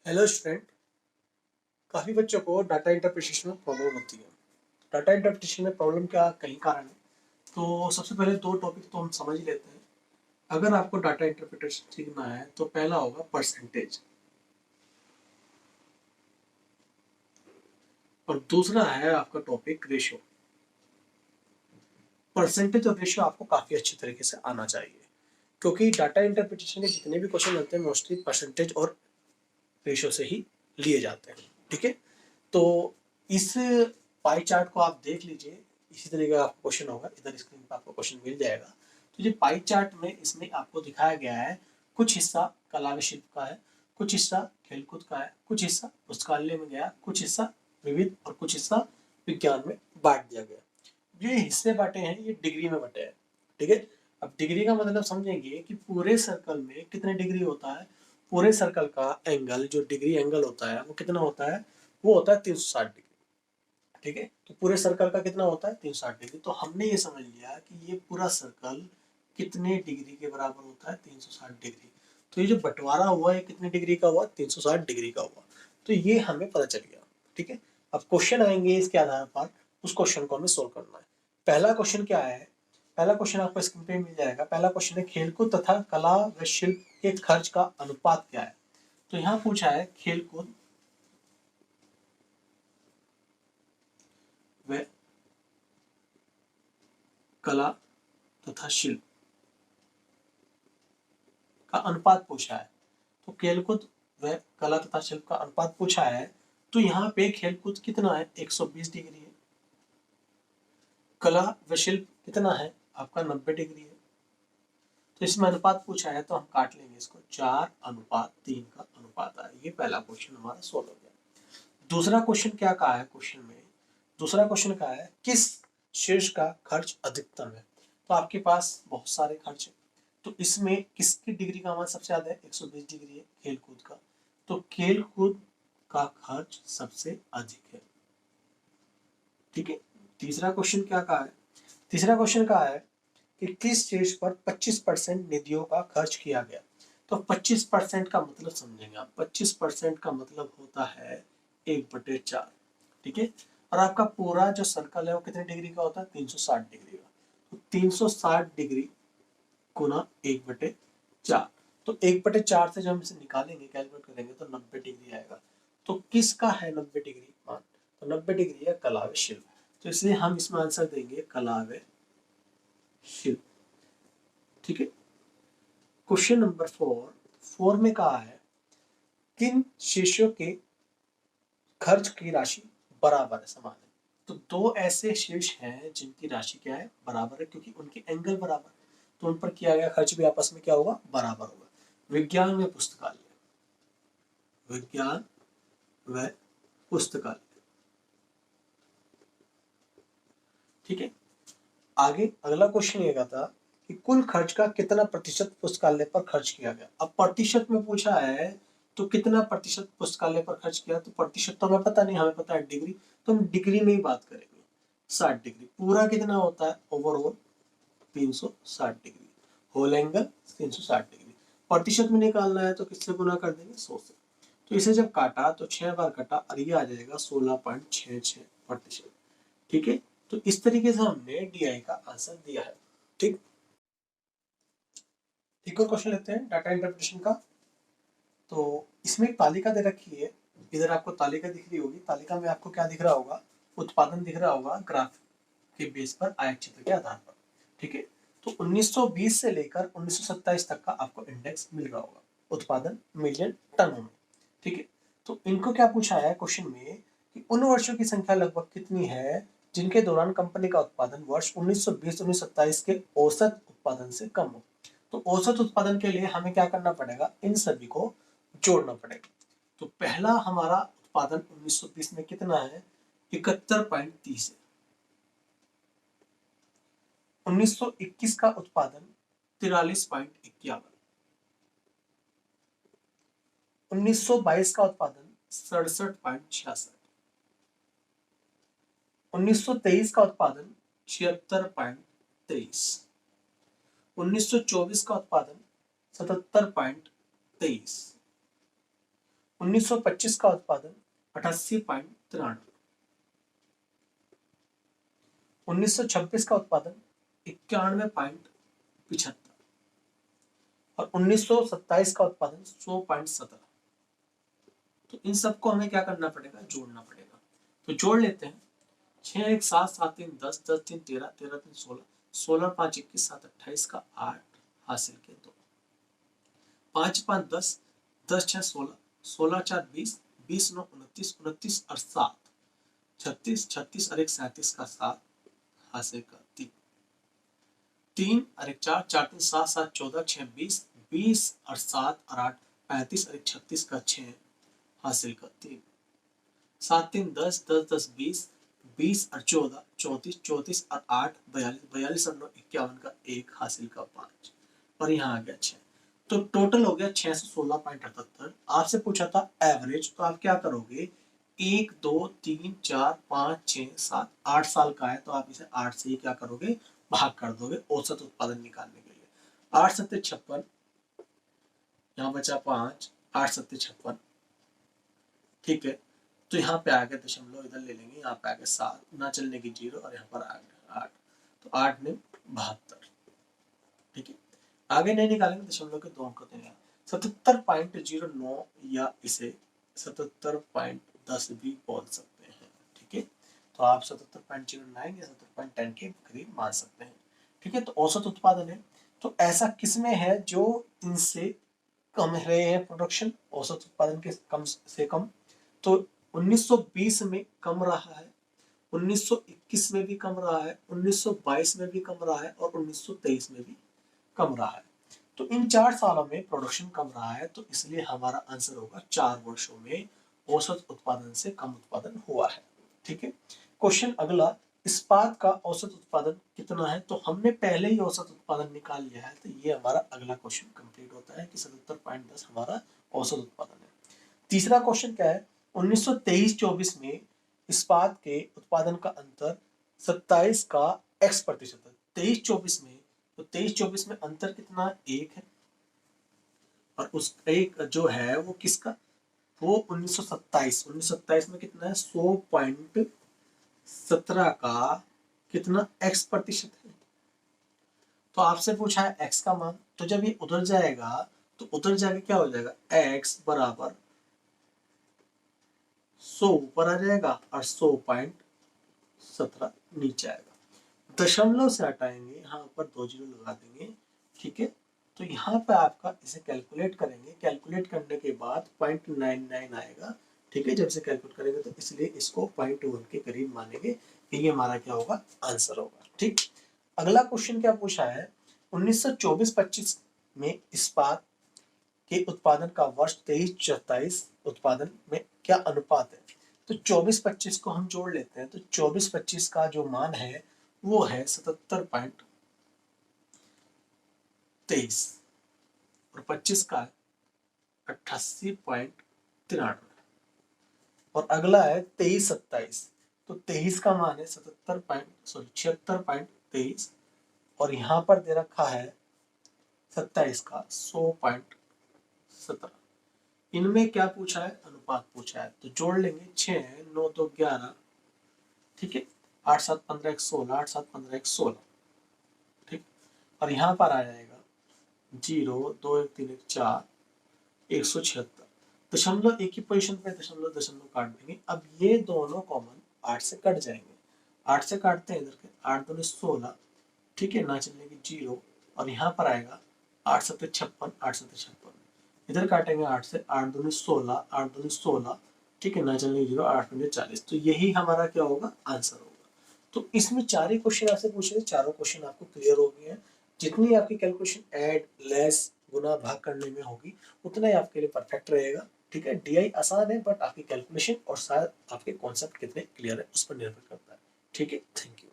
Hello student. काफ़ी बच्चों को डाटा इंटरप्रिटेशन में प्रॉब्लम होती है। डाटा इंटरप्रिटेशन में प्रॉब्लम क्या कई कारण है। तो सबसे पहले दो टॉपिक तो हम समझ ही लेते हैं। अगर आपको डाटा इंटरप्रिटेशन सीखना है तो पहला होगा परसेंटेज, और दूसरा है आपका टॉपिक रेशियो। परसेंटेज और रेशियो आपको काफ़ी अच्छी तरीके से आना चाहिए, क्योंकि डाटा इंटरप्रिटेशन के जितने भी क्वेश्चन होते हैं मोस्टली परसेंटेज और रेशियो से ही लिए जाते हैं। ठीक है, तो इस पाई चार्ट को आप देख लीजिए। इसी तरीके का आपको क्वेश्चन होगा, इधर स्क्रीन पर आपको क्वेश्चन मिल जाएगा। तो ये पाई चार्ट में इसमें आपको दिखाया गया है, कुछ हिस्सा कला व शिल्प का है, कुछ हिस्सा खेलकूद का है, कुछ हिस्सा पुस्तकालय में गया, कुछ हिस्सा विविध और कुछ हिस्सा विज्ञान में बांट दिया गया। ये हिस्से बांटे हैं, ये डिग्री में बटे हैं। ठीक है, अब डिग्री का मतलब समझेंगे कि पूरे सर्कल में कितने डिग्री होता है। पूरे सर्कल का एंगल, जो डिग्री एंगल होता है वो कितना होता है, वो होता है 360 डिग्री। ठीक है, तो पूरे सर्कल का कितना होता है 360 डिग्री। तो हमने ये समझ लिया कि ये पूरा सर्कल कितने डिग्री के बराबर होता है, 360 डिग्री। तो ये जो बंटवारा हुआ है कितने डिग्री का हुआ, 360 डिग्री का हुआ। तो ये हमें पता चल गया। ठीक है, अब क्वेश्चन आएंगे इसके आधार पर, उस क्वेश्चन को हमें सोल्व करना है। पहला क्वेश्चन क्या है, पहला क्वेश्चन आपको स्क्रीन पे मिल जाएगा। पहला क्वेश्चन है खेलकूद तथा कला व शिल्प के खर्च का अनुपात क्या है। तो यहाँ पूछा है खेलकूद व कला तथा शिल्प का अनुपात पूछा है। तो खेलकूद व कला तथा शिल्प का अनुपात पूछा है। तो यहाँ पे खेलकूद कितना है, 120 डिग्री है। कला व शिल्प कितना है आपका, 90 डिग्री है। तो इसमें अनुपात पूछा है तो हम काट लेंगे इसको, 4:3 का अनुपात आया। ये पहला क्वेश्चन हमारा सोल्व हो गया। दूसरा क्वेश्चन क्या कहा है क्वेश्चन में, दूसरा क्वेश्चन कहा है किस शीर्ष का खर्च अधिकतम है। तो आपके पास बहुत सारे खर्च है, तो इसमें किसकी डिग्री का मान सबसे ज्यादा है, 120 डिग्री है खेलकूद का। तो खेलकूद का खर्च सबसे अधिक है। ठीक है, तीसरा क्वेश्चन क्या कहा है, तीसरा क्वेश्चन कहा है कि किस शीर्ष पर 25% निधियों का खर्च किया गया। तो 25% का मतलब समझेंगे आप, 25% का मतलब होता है 1/4। ठीक है, और आपका पूरा जो सर्कल है वो कितने डिग्री का होता है, 360 डिग्री का। तो 360 डिग्री गुना 1/4। तो 1/4 से जब हम इसे निकालेंगे, कैलकुलेट करेंगे तो 90 डिग्री आएगा। तो किसका है 90 डिग्री मान, तो 90 डिग्री है कला व शिल्प। तो इसलिए हम इसमें आंसर देंगे कला व शिल्प। ठीक है, क्वेश्चन नंबर 4 में कहा है किन शीर्षों के खर्च की राशि बराबर है, समान है। तो दो ऐसे शीर्ष हैं जिनकी राशि क्या है, बराबर है, क्योंकि उनके एंगल बराबर, तो उन पर किया गया खर्च भी आपस में क्या होगा, बराबर होगा। विज्ञान में पुस्तकालय, विज्ञान व पुस्तकालय। ठीक है, आगे अगला क्वेश्चन ये था कि कुल खर्च का कितना प्रतिशत पुस्तकालय पर खर्च किया गया। अब प्रतिशत में पूछा है तो कितना प्रतिशत पुस्तकालय पर खर्च किया, तो प्रतिशत तो हमें पता नहीं, हमें पता है डिग्री। तो हम डिग्री में ही बात करेंगे, 60 डिग्री। पूरा कितना होता है overall, 360 degree. Whole angle 360 degree. प्रतिशत में निकालना है तो किससे गुना कर देंगे, 100 से। तो इसे जब काटा तो 6 बार कटा और ये आ जाएगा 16.66%। ठीक है, तो इस तरीके से हमने डीआई का आंसर दिया है। ठीक, एक और क्वेश्चन लेते हैं डाटा इंटरप्रिटेशन का। तो इसमें एक तालिका दे रखी है, इधर आपको तालिका दिख रही होगी। तालिका में आपको क्या दिख रहा होगा, उत्पादन दिख रहा होगा ग्राफ के बेस पर, आयत चित्र के आधार पर। ठीक है, तो 1920 से लेकर 1927 तक का आपको इंडेक्स मिल रहा होगा, उत्पादन मिलियन टनों में। ठीक है, तो इनको क्या पूछा है क्वेश्चन में कि उन वर्षों की संख्या लगभग कितनी है जिनके दौरान कंपनी का उत्पादन वर्ष 1920-1927 के औसत उत्पादन से कम हो। तो औसत उत्पादन के लिए हमें क्या करना पड़ेगा, इन सभी को जोड़ना पड़ेगा। तो पहला हमारा उत्पादन 1920 में कितना है, 71.30 है। 1921 का उत्पादन 43.51। 1922 का उत्पादन 67.66। 1923 का उत्पादन 76.23। 1924 का उत्पादन 77.23। 1925 का उत्पादन 88.93, 1926 का उत्पादन 91.75 और 1927 का उत्पादन 100.17। तो इन सबको हमें क्या करना पड़ेगा, जोड़ना पड़ेगा। तो जोड़ लेते हैं। 6 1 7 7 3 10 10 3 13 13 3 16 16 5 21 7 28 का 8 हासिल के 2, 5 5 10 10 6 16 16 4 20 20 9 29 29 और 7 36 36 और 1 37 का 7 हासिल का 3 3 और 1 4 4 3 7 7 14 6 20 20 और 7 और 8 35 और 1 36 का 6 हासिल का 3 7 3 10 10 10 20 20 और 14 34 34 और 8 42 42 और 9 51 का 1 हासिल का 5 और यहाँ आ गया 6। तो टोटल हो गया 616.78। आपसे पूछा था एवरेज, तो आप क्या करोगे, 1 2 3 4 5 6 7 8 साल का है तो आप इसे 8 से ही क्या करोगे, भाग कर दोगे औसत उत्पादन निकालने के लिए। 8 7 56, यहाँ बचा 5, 8 7 56, ठीक है। तो यहाँ पे आ गया दशमलव, इधर ले लेंगे, यहाँ पे आ गया 7, ना चलने की 0 और यहाँ पर आ गया 8, तो 8 ने 72, ठीक है। आगे नहीं निकालेंगे, दशमलव के 2 अंक देंगे। 77.09 या इसे 77.10 भी बोल सकते हैं, ठीक है। तो आप 77.09 या 77.10 के करीब मान सकते हैं, ठीक है। तो औसत उत्पादन है, तो ऐसा किसमें है जो इनसे कम रहे हैं प्रोडक्शन, औसत उत्पादन के कम से कम। तो 1920 में कम रहा है, 1921 में भी कम रहा है, 1922 में भी कम रहा है और 1923 में भी कम रहा है। तो इन 4 सालों में प्रोडक्शन कम रहा है, तो इसलिए हमारा आंसर होगा 4 वर्षों में औसत उत्पादन से कम उत्पादन हुआ है, ठीक है। क्वेश्चन अगला, इस्पात का औसत उत्पादन कितना है, तो हमने पहले ही औसत उत्पादन निकाल लिया है, तो ये हमारा अगला क्वेश्चन कंप्लीट होता है कि 77.10 हमारा औसत उत्पादन है। तीसरा क्वेश्चन क्या है, 1923-24 में इस्पात के उत्पादन का अंतर 27 का x% है। 23-24 में, तो 23-24 में अंतर कितना, 1 है, और उस एक जो है वो किसका, वो 1927 में कितना है, 100.17 का कितना x% है। तो आपसे पूछा है x का मान, तो जब ये उधर जाएगा तो उधर जाके क्या हो जाएगा, x बराबर 100 ऊपर आ जाएगा और 100.17 नीचे आएगा। दशमलव से हटाएंगे, यहाँ ऊपर 2 जीरो लगा देंगे, ठीक है। तो यहाँ पे आपका इसे कैलकुलेट करेंगे, कैलकुलेट करने के बाद 0.99 आएगा, ठीक है। जब से कैलकुलेट करेंगे तो इसलिए इसको 0.1 के करीब मानेंगे, ये हमारा क्या होगा, आंसर होगा, ठीक। अगला क्वेश्चन क्या पूछा है, 1924-25 में इस्पात के उत्पादन का वर्ष 23-27 उत्पादन में क्या अनुपात है। तो 24-25 को हम जोड़ लेते हैं, तो 24-25 का जो मान है वो है 77.23 और 25 का 88.93 और अगला है 23-27, तो 23 का मान है 76.23 और यहाँ पर दे रखा है 27 का 100.17। इनमें क्या पूछा है, अनुपात पूछा है, तो जोड़ लेंगे 6 9 2 11, ठीक है। 8 7 15 1 16, 8 7 15 1 16, ठीक। और यहाँ पर आ जाएगा 0 2 1 3 1 4 176, दशमलव एक ही पोजीशन पे दशमलव दशमलव काट देंगे। अब ये दोनों कॉमन 8 से कट जाएंगे, 8 से काटते हैं इधर के, 8 दूनी 16, ठीक है, ना चलने की 0 और यहाँ पर आएगा 8 7 56, 8 7 56, इधर काटेंगे 8 से, 8 दूनी 16, 8 दूनी 16, ठीक है, ना चलने की 0, 8 पंजे 40, तो यही हमारा क्या होगा, आंसर होगा। तो इसमें 4 ही क्वेश्चन आपसे पूछे, चारों क्वेश्चन आपको क्लियर हो गए हैं। जितनी आपकी कैलकुलेशन ऐड लेस गुना भाग करने में होगी उतना ही आपके लिए परफेक्ट रहेगा, ठीक है। डीआई आसान है, बट आपकी कैलकुलेशन और शायद आपके कॉन्सेप्ट कितने क्लियर है उस पर निर्भर करता है, ठीक है। Thank you.